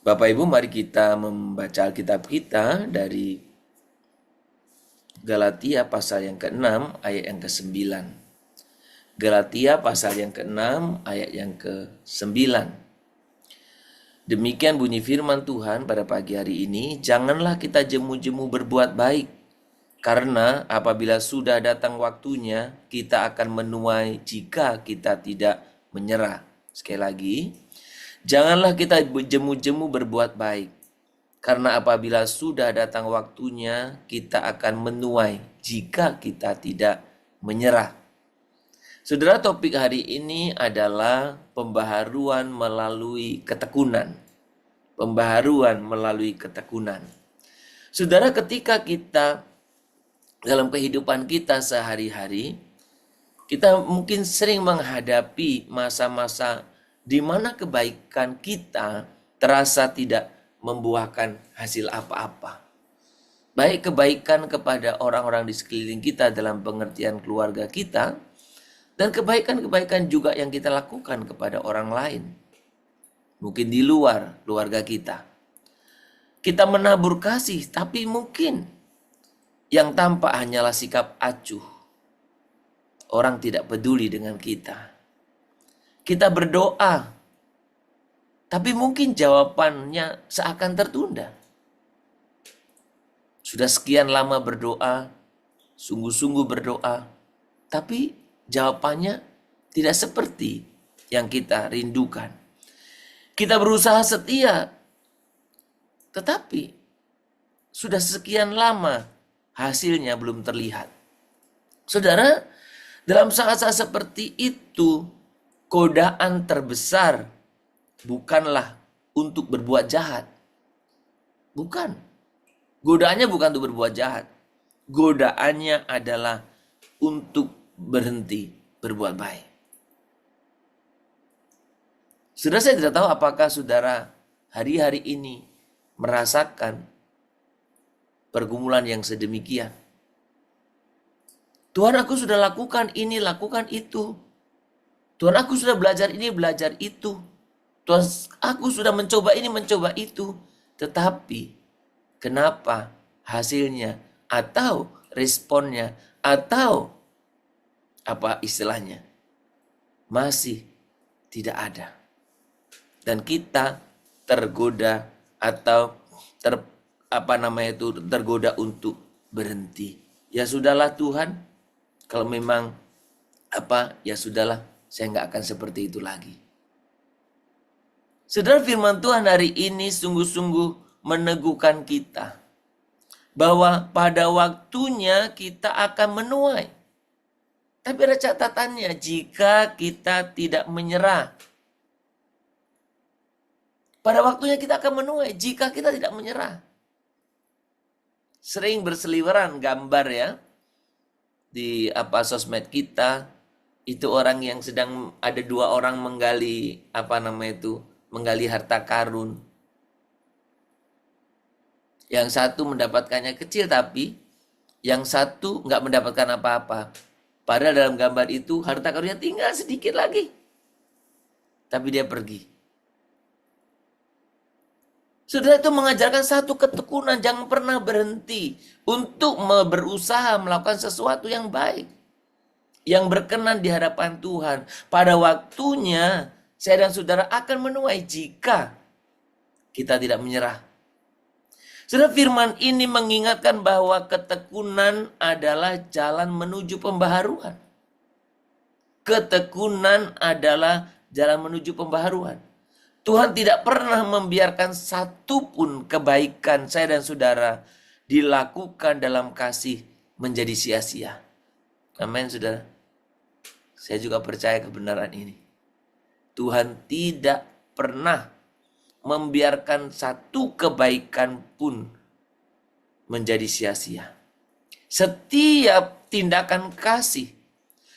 Bapak Ibu, mari kita membaca Alkitab kita dari Galatia pasal yang ke-6 ayat yang ke-9. Galatia pasal yang ke-6 ayat yang ke-9. Demikian bunyi firman Tuhan pada pagi hari ini, janganlah kita jemu-jemu berbuat baik, karena apabila sudah datang waktunya, kita akan menuai jika kita tidak menyerah. Sekali lagi, janganlah kita jemu-jemu berbuat baik, karena apabila sudah datang waktunya, kita akan menuai jika kita tidak menyerah. Saudara, topik hari ini adalah pembaharuan melalui ketekunan. Pembaharuan melalui ketekunan. Saudara, ketika kita dalam kehidupan kita sehari-hari, kita mungkin sering menghadapi masa-masa di mana kebaikan kita terasa tidak membuahkan hasil apa-apa. Baik kebaikan kepada orang-orang di sekeliling kita dalam pengertian keluarga kita, dan kebaikan-kebaikan juga yang kita lakukan kepada orang lain. Mungkin di luar keluarga kita. Kita menabur kasih, tapi mungkin yang tampak hanyalah sikap acuh. Orang tidak peduli dengan kita. Kita berdoa, tapi mungkin jawabannya seakan tertunda. Sudah sekian lama berdoa, sungguh-sungguh berdoa, tapi jawabannya tidak seperti yang kita rindukan. Kita berusaha setia, tetapi sudah sekian lama hasilnya belum terlihat. Saudara, dalam saat-saat seperti itu, godaan terbesar bukanlah untuk berbuat jahat. Bukan. Godaannya bukan untuk berbuat jahat. Godaannya adalah untuk berhenti berbuat baik. Saudara, saya tidak tahu apakah saudara hari-hari ini merasakan pergumulan yang sedemikian. Tuhan, aku sudah lakukan ini, lakukan itu. Tuhan, aku sudah belajar ini, belajar itu. Tuhan, aku sudah mencoba ini, mencoba itu. Tetapi, kenapa hasilnya atau responnya atau apa istilahnya masih tidak ada? Dan kita tergoda atau tergoda untuk berhenti. Ya sudahlah Tuhan, kalau memang ya sudahlah, saya nggak akan seperti itu lagi. Saudara, firman Tuhan hari ini sungguh-sungguh meneguhkan kita bahwa pada waktunya kita akan menuai. Tapi ada catatannya, jika kita tidak menyerah. Pada waktunya kita akan menuai jika kita tidak menyerah. Sering berseliweran gambar ya di sosmed kita, itu orang yang sedang ada dua orang menggali menggali harta karun. Yang satu mendapatkannya kecil, tapi yang satu nggak mendapatkan apa-apa. Padahal dalam gambar itu harta karunnya tinggal sedikit lagi, tapi dia pergi. Saudara, itu mengajarkan satu ketekunan, jangan pernah berhenti untuk berusaha melakukan sesuatu yang baik, yang berkenan di hadapan Tuhan. Pada waktunya, saya dan saudara akan menuai jika kita tidak menyerah. Saudara, firman ini mengingatkan bahwa ketekunan adalah jalan menuju pembaharuan. Ketekunan adalah jalan menuju pembaharuan. Tuhan tidak pernah membiarkan satupun kebaikan saya dan saudara dilakukan dalam kasih menjadi sia-sia. Amin, saudara. Saya juga percaya kebenaran ini. Tuhan tidak pernah membiarkan satu kebaikan pun menjadi sia-sia. Setiap tindakan kasih,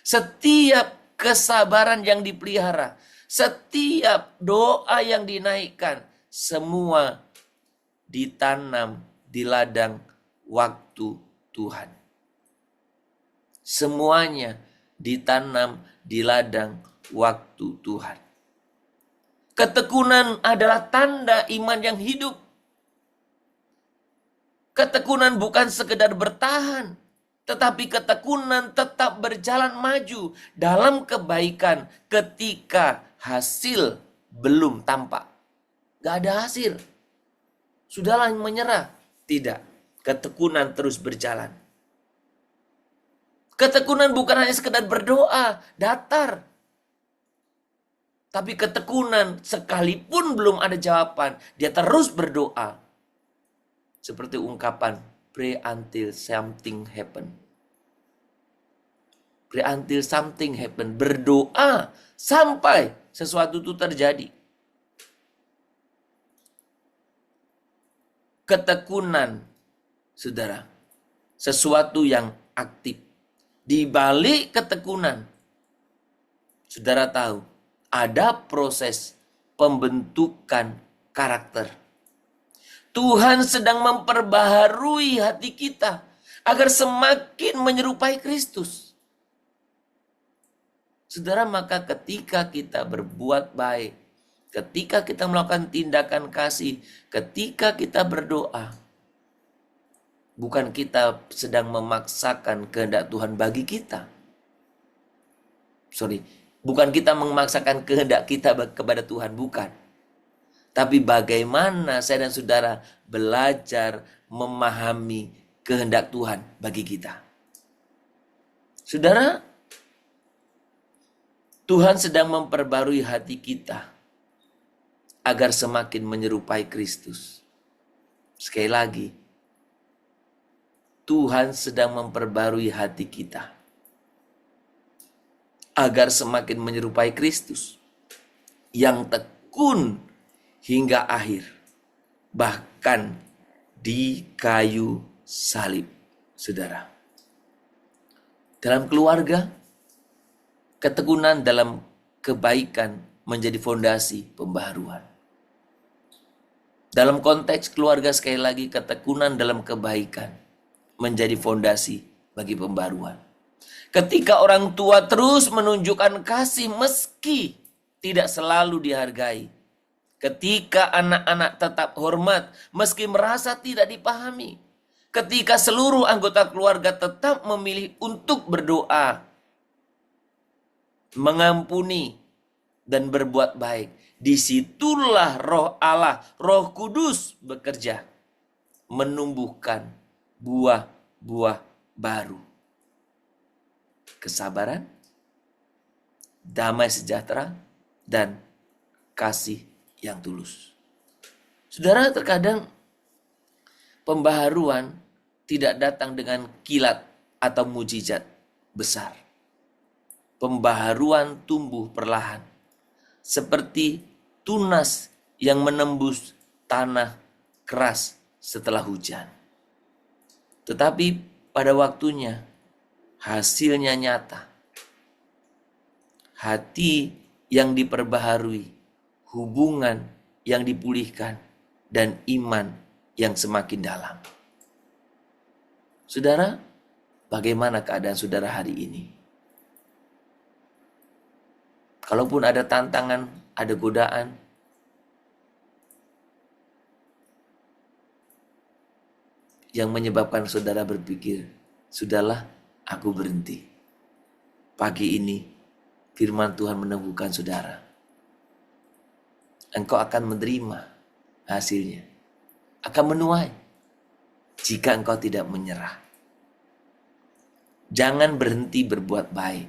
setiap kesabaran yang dipelihara, setiap doa yang dinaikkan, semua ditanam di ladang waktu Tuhan. Semuanya ditanam di ladang waktu Tuhan. Ketekunan adalah tanda iman yang hidup. Ketekunan bukan sekedar bertahan, tetapi ketekunan tetap berjalan maju dalam kebaikan ketika hasil belum tampak. Gak ada hasil. Sudahlah menyerah. Tidak. Ketekunan terus berjalan. Ketekunan bukan hanya sekedar berdoa, datar. Tapi ketekunan sekalipun belum ada jawaban, dia terus berdoa. Seperti ungkapan, pray until something happen. Pray until something happen. Berdoa sampai sesuatu itu terjadi. Ketekunan, saudara, sesuatu yang aktif. Di balik ketekunan, saudara tahu, ada proses pembentukan karakter. Tuhan sedang memperbaharui hati kita agar semakin menyerupai Kristus. Saudara, maka ketika kita berbuat baik, ketika kita melakukan tindakan kasih, ketika kita berdoa, bukan kita sedang memaksakan kehendak Tuhan bagi kita. Bukan kita memaksakan kehendak kita kepada Tuhan, bukan. Tapi bagaimana saya dan saudara belajar memahami kehendak Tuhan bagi kita. Saudara, Tuhan sedang memperbarui hati kita agar semakin menyerupai Kristus. Sekali lagi, Tuhan sedang memperbarui hati kita agar semakin menyerupai Kristus yang tekun hingga akhir, bahkan di kayu salib, saudara. Dalam keluarga, ketekunan dalam kebaikan menjadi fondasi pembaharuan. Dalam konteks keluarga, sekali lagi, ketekunan dalam kebaikan menjadi fondasi bagi pembaruan. Ketika orang tua terus menunjukkan kasih meski tidak selalu dihargai. Ketika anak-anak tetap hormat meski merasa tidak dipahami. Ketika seluruh anggota keluarga tetap memilih untuk berdoa, mengampuni, dan berbuat baik. Disitulah roh Allah, Roh Kudus bekerja, menumbuhkan buah-buah baru. Kesabaran, damai sejahtera, dan kasih yang tulus. Saudara, terkadang pembaharuan tidak datang dengan kilat atau mujizat besar. Pembaharuan tumbuh perlahan, seperti tunas yang menembus tanah keras setelah hujan. Tetapi pada waktunya hasilnya nyata. Hati yang diperbaharui, hubungan yang dipulihkan, dan iman yang semakin dalam. Saudara, bagaimana keadaan saudara hari ini? Kalaupun ada tantangan, ada godaan, yang menyebabkan saudara berpikir, sudahlah, aku berhenti. Pagi ini, firman Tuhan meneguhkan saudara. Engkau akan menerima hasilnya. Akan menuai jika engkau tidak menyerah. Jangan berhenti berbuat baik.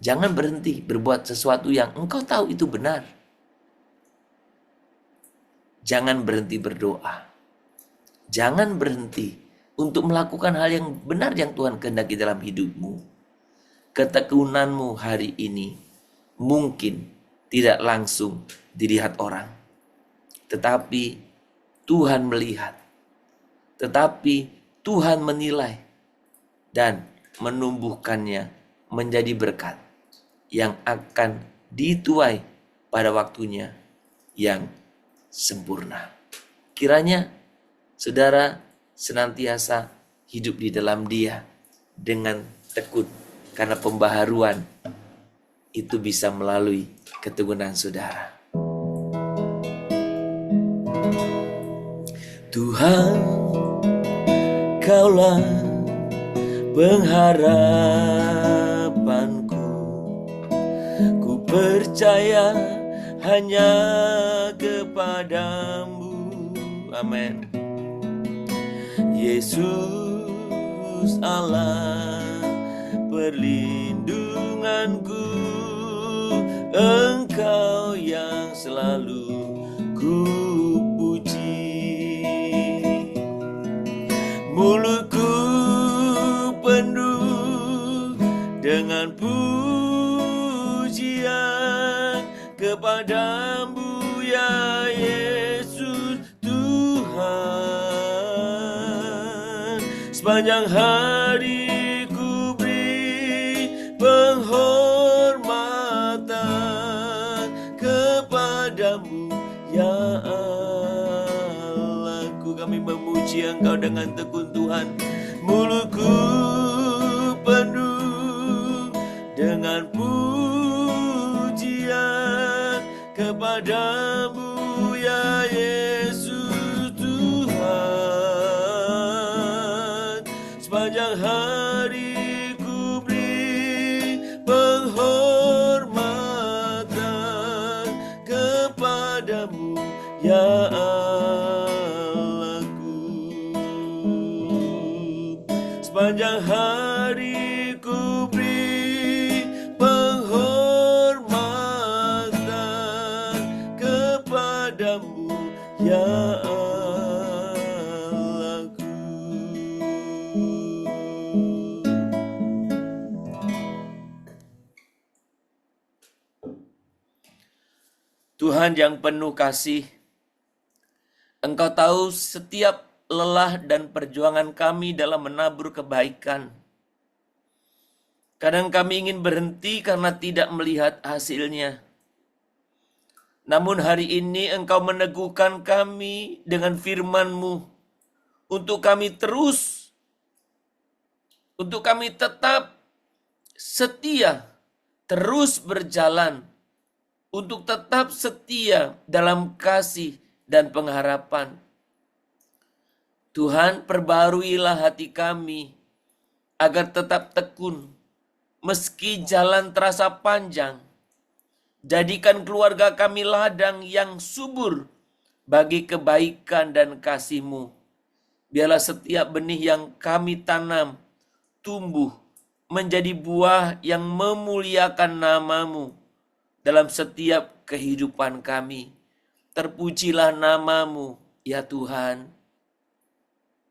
Jangan berhenti berbuat sesuatu yang engkau tahu itu benar. Jangan berhenti berdoa. Jangan berhenti untuk melakukan hal yang benar yang Tuhan kehendaki dalam hidupmu. Ketekunanmu hari ini mungkin tidak langsung dilihat orang. Tetapi Tuhan melihat. Tetapi Tuhan menilai. Dan menumbuhkannya menjadi berkat yang akan dituai pada waktunya yang sempurna. Kiranya saudara senantiasa hidup di dalam Dia dengan tekun, karena pembaharuan itu bisa melalui keturunan saudara. Tuhan, Kaulah pengharapanku, ku percaya hanya kepadamu. Amin. Yesus Allah perlindunganku, Engkau yang selalu ku puji. Mulutku penuh dengan pujian kepadamu ya Yesus Tuhan. Sepanjang hari ku beri penghormatan kepadamu ya Allahku. Kami memuji Engkau dengan tekun Tuhan. Mulutku penuh dengan pujian kepadamu ya Yesus Tuhan. Sepanjang hari ku beri penghormatan kepadamu ya sepanjang hari ku beri penghormatan kepadamu ya Allahku. Tuhan yang penuh kasih, Engkau tahu setiap lelah dan perjuangan kami dalam menabur kebaikan. Kadang kami ingin berhenti karena tidak melihat hasilnya. Namun hari ini Engkau meneguhkan kami dengan firman-Mu untuk kami tetap setia, terus berjalan, untuk tetap setia dalam kasih dan pengharapan. Tuhan, perbaruilah hati kami agar tetap tekun meski jalan terasa panjang. Jadikan keluarga kami ladang yang subur bagi kebaikan dan kasih-Mu. Biarlah setiap benih yang kami tanam tumbuh menjadi buah yang memuliakan nama-Mu dalam setiap kehidupan kami. Terpujilah nama-Mu, ya Tuhan.